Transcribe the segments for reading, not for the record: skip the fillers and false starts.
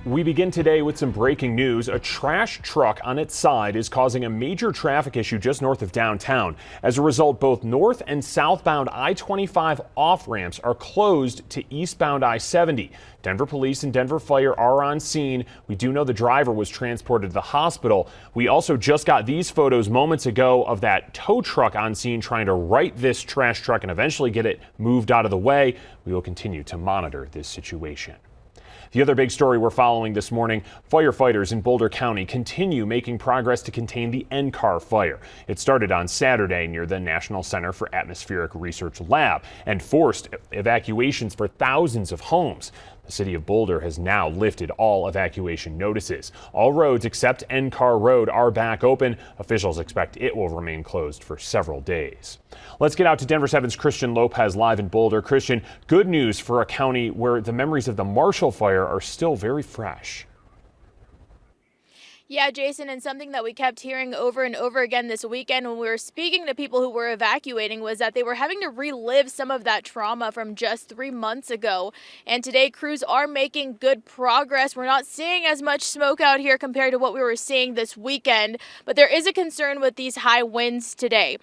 We begin today with some breaking news. A trash truck on its side is causing a major traffic issue just north of downtown. As a result, both north and southbound I-25 off-ramps are closed to eastbound I-70. Denver police and Denver Fire are on scene. We do know the driver was transported to the hospital. We also just got these photos moments ago of that tow truck on scene trying to right this trash truck and eventually get it moved out of the way. We will continue to monitor this situation. The other big story we're following this morning, firefighters in Boulder County continue making progress to contain the NCAR fire. It started on Saturday near the National Center for Atmospheric Research Lab and forced evacuations for thousands of homes. The city of Boulder has now lifted all evacuation notices. All roads except NCAR Road are back open. Officials expect it will remain closed for several days. Let's get out to Denver 7's Christian Lopez live in Boulder. Christian, good news for a county where the memories of the Marshall fire are still very fresh. Yeah, Jason, and something that we kept hearing over and over again this weekend when we were speaking to people who were evacuating was that they were having to relive some of that trauma from just 3 months ago. And today, crews are making good progress. We're not seeing as much smoke out here compared to what we were seeing this weekend, but there is a concern with these high winds today.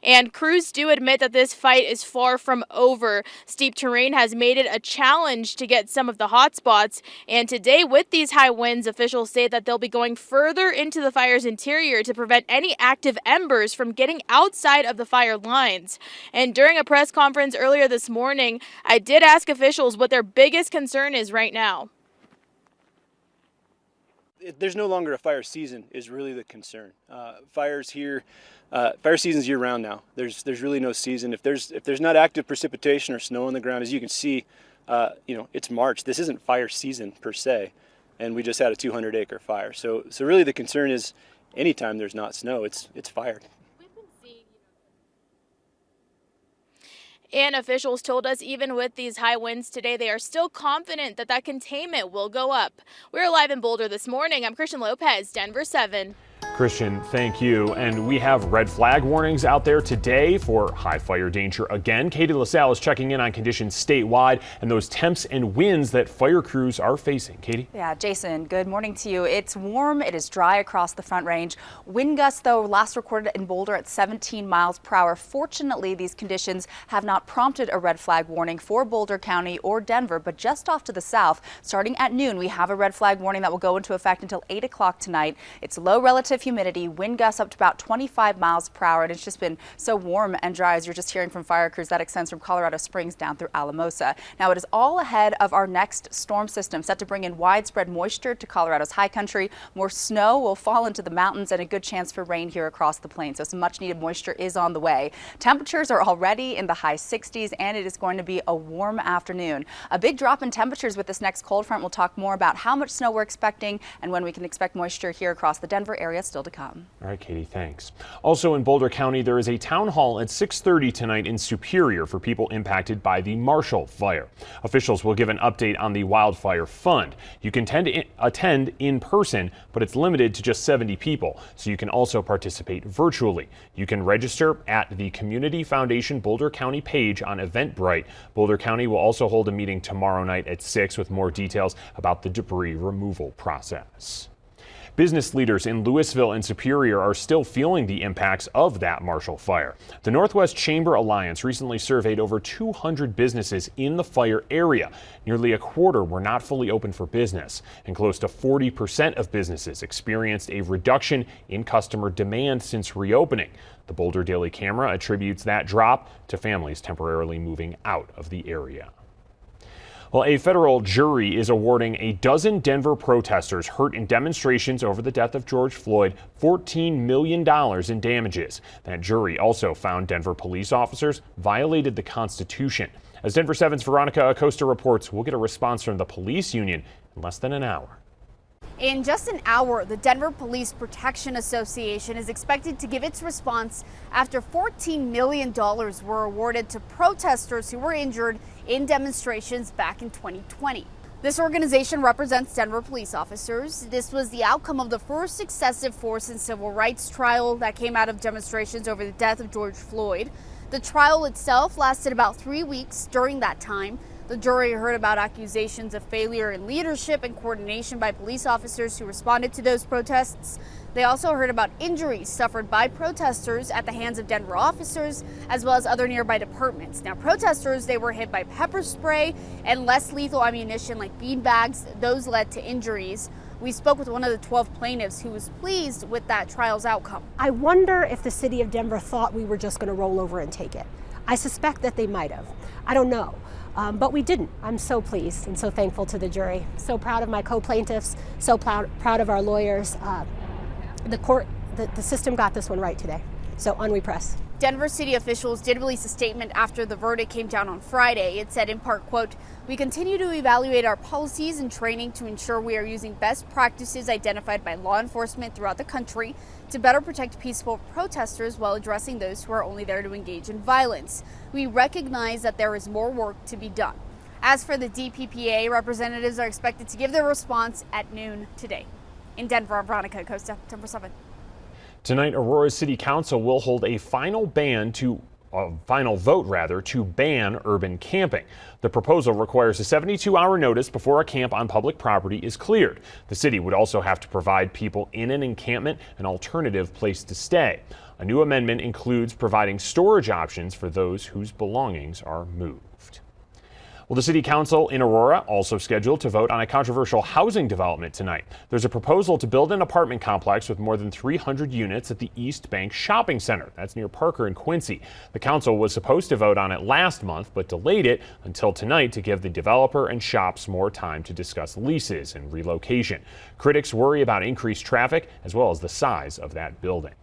And crews do admit that this fight is far from over. Steep terrain has made it a challenge to get some of the hot spots. And today, with these high winds, officials say that they'll be going further into the fire's interior to prevent any active embers from getting outside of the fire lines. And during a press conference earlier this morning, I did ask officials what their biggest concern is right now. There's no longer a fire season is really the concern. Fires here, fire season's year round now. There's really no season. If there's not active precipitation or snow on the ground, as you can see, it's March. This isn't fire season per se. And we just had a 200-acre fire. So really the concern is anytime there's not snow, it's fire. And officials told us even with these high winds today, they are still confident that containment will go up. We're live in Boulder this morning. I'm Christian Lopez, Denver 7. Christian, thank you. And we have red flag warnings out there today for high fire danger again. Katie LaSalle is checking in on conditions statewide and those temps and winds that fire crews are facing. Katie? Yeah, Jason, good morning to you. It's warm. It is dry across the Front Range. Wind gusts, though, last recorded in Boulder at 17 miles per hour. Fortunately, these conditions have not prompted a red flag warning for Boulder County or Denver, but just off to the south, starting at noon, we have a red flag warning that will go into effect until 8 o'clock tonight. It's low relative humidity, wind gusts up to about 25 miles per hour, and it's just been so warm and dry, as you're just hearing from fire crews. That extends from Colorado Springs down through Alamosa. Now, it is all ahead of our next storm system, set to bring in widespread moisture to Colorado's high country. More snow will fall into the mountains and a good chance for rain here across the plains. So some much needed moisture is on the way. Temperatures are already in the high 60s, and it is going to be a warm afternoon. A big drop in temperatures with this next cold front. We'll talk more about how much snow we're expecting and when we can expect moisture here across the Denver area still to come. All right, Katie, thanks. Also in Boulder County, there is a town hall at 6:30 tonight in Superior for people impacted by the Marshall fire. Officials will give an update on the wildfire fund. You can attend in person, but it's limited to just 70 people, so you can also participate virtually. You can register at the Community Foundation Boulder County page on Eventbrite. Boulder County will also hold a meeting tomorrow night at 6 with more details about the debris removal process. Business leaders in Louisville and Superior are still feeling the impacts of that Marshall fire. The Northwest Chamber Alliance recently surveyed over 200 businesses in the fire area. Nearly a quarter were not fully open for business, and close to 40% of businesses experienced a reduction in customer demand since reopening. The Boulder Daily Camera attributes that drop to families temporarily moving out of the area. Well, a federal jury is awarding a dozen Denver protesters hurt in demonstrations over the death of George Floyd $14 million in damages. That jury also found Denver police officers violated the Constitution. As Denver 7's Veronica Acosta reports, we'll get a response from the police union in less than an hour. In just an hour, the Denver Police Protection Association is expected to give its response after $14 million were awarded to protesters who were injured in demonstrations back in 2020. This organization represents Denver police officers. This was the outcome of the first excessive force and civil rights trial that came out of demonstrations over the death of George Floyd. The trial itself lasted about 3 weeks. During that time, The jury heard about accusations of failure in leadership and coordination by police officers who responded to those protests. They also heard about injuries suffered by protesters at the hands of Denver officers, as well as other nearby departments. Now, protesters, they were hit by pepper spray and less lethal ammunition like beanbags. Those led to injuries. We spoke with one of the 12 plaintiffs who was pleased with that trial's outcome. I wonder if the city of Denver thought we were just going to roll over and take it. I suspect that they might have. I don't know. But we didn't. I'm so pleased and so thankful to the jury. So proud of my co-plaintiffs, so proud of our lawyers. The system got this one right today. So on we press. Denver city officials did release a statement after the verdict came down on Friday. It said in part, quote, "We continue to evaluate our policies and training to ensure we are using best practices identified by law enforcement throughout the country to better protect peaceful protesters while addressing those who are only there to engage in violence. We recognize that there is more work to be done." As for the DPPA, representatives are expected to give their response at noon today. In Denver, I'm Veronica Acosta, 10/7. Tonight, Aurora City Council will hold a final vote to ban urban camping. The proposal requires a 72-hour notice before a camp on public property is cleared. The city would also have to provide people in an encampment an alternative place to stay. A new amendment includes providing storage options for those whose belongings are moved. Well, the City Council in Aurora also scheduled to vote on a controversial housing development tonight. There's a proposal to build an apartment complex with more than 300 units at the East Bank Shopping Center. That's near Parker and Quincy. The council was supposed to vote on it last month, but delayed it until tonight to give the developer and shops more time to discuss leases and relocation. Critics worry about increased traffic as well as the size of that building.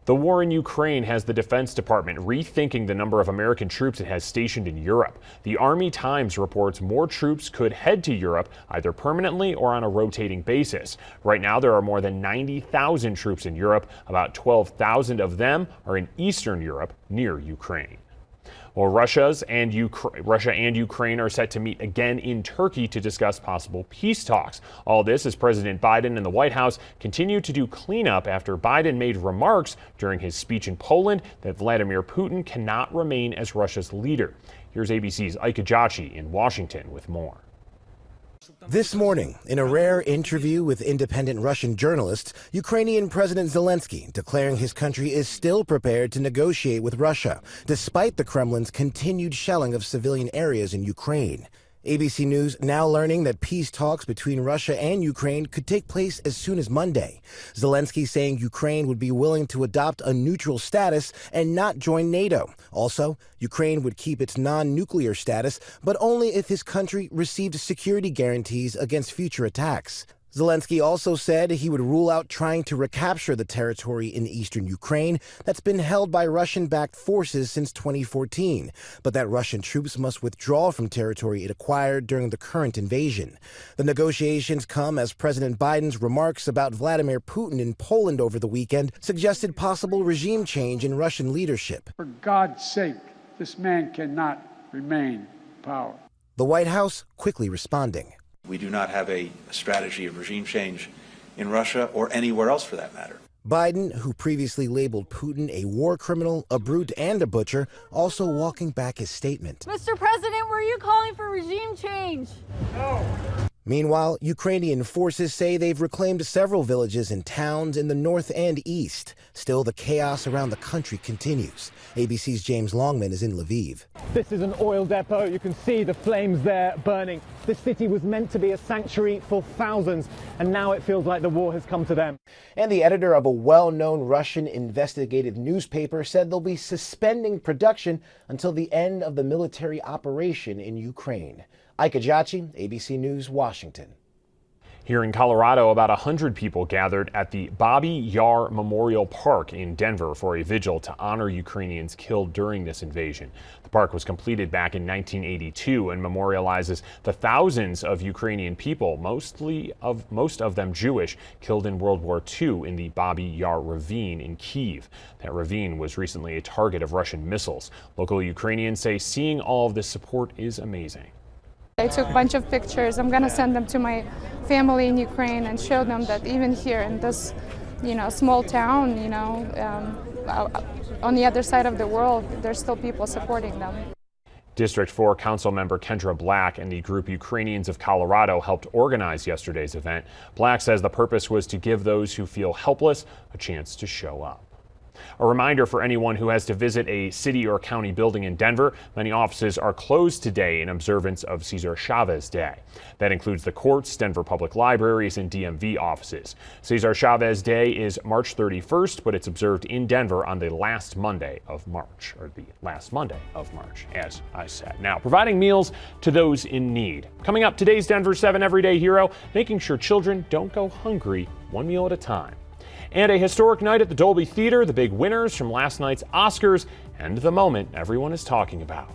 The war in Ukraine has the Defense Department rethinking the number of American troops it has stationed in Europe. The Army Times reports more troops could head to Europe either permanently or on a rotating basis. Right now, there are more than 90,000 troops in Europe. About 12,000 of them are in Eastern Europe near Ukraine. Well, Russia and Ukraine are set to meet again in Turkey to discuss possible peace talks. All this as President Biden and the White House continue to do cleanup after Biden made remarks during his speech in Poland that Vladimir Putin cannot remain as Russia's leader. Here's ABC's Ike Ajachi in Washington with more. This morning, in a rare interview with independent Russian journalists, Ukrainian President Zelensky declaring his country is still prepared to negotiate with Russia, despite the Kremlin's continued shelling of civilian areas in Ukraine. ABC News now learning that peace talks between Russia and Ukraine could take place as soon as Monday. Zelensky saying Ukraine would be willing to adopt a neutral status and not join NATO. Also, Ukraine would keep its non-nuclear status, but only if his country received security guarantees against future attacks. Zelensky also said he would rule out trying to recapture the territory in eastern Ukraine that's been held by Russian-backed forces since 2014, but that Russian troops must withdraw from territory it acquired during the current invasion. The negotiations come as President Biden's remarks about Vladimir Putin in Poland over the weekend suggested possible regime change in Russian leadership. For God's sake, this man cannot remain in power. The White House quickly responding. We do not have a strategy of regime change in Russia or anywhere else for that matter. Biden, who previously labeled Putin a war criminal, a brute, and a butcher, also walking back his statement. Mr. President, were you calling for regime change? No. Meanwhile, Ukrainian forces say they've reclaimed several villages and towns in the north and east. Still, the chaos around the country continues. ABC's James Longman is in Lviv. This is an oil depot. You can see the flames there burning. This city was meant to be a sanctuary for thousands, and now it feels like the war has come to them. And the editor of a well-known Russian investigative newspaper said they'll be suspending production until the end of the military operation in Ukraine. Ike Ajachi, ABC News, Washington. Here in Colorado, about 100 people gathered at the Bobby Yar Memorial Park in Denver for a vigil to honor Ukrainians killed during this invasion. The park was completed back in 1982 and memorializes the thousands of Ukrainian people, most of them Jewish, killed in World War II in the Bobby Yar Ravine in Kyiv. That ravine was recently a target of Russian missiles. Local Ukrainians say seeing all of this support is amazing. I took a bunch of pictures. I'm going to send them to my family in Ukraine and show them that even here in this, small town, on the other side of the world, there's still people supporting them. District 4 Council member Kendra Black and the group Ukrainians of Colorado helped organize yesterday's event. Black says the purpose was to give those who feel helpless a chance to show up. A reminder for anyone who has to visit a city or county building in Denver, many offices are closed today in observance of Cesar Chavez Day. That includes the courts, Denver Public Libraries, and DMV offices. Cesar Chavez Day is March 31st, but it's observed in Denver on the last Monday of March, as I said. Now, providing meals to those in need. Coming up, today's Denver 7 Everyday Hero, making sure children don't go hungry one meal at a time. And a historic night at the Dolby Theater, the big winners from last night's Oscars, and the moment everyone is talking about.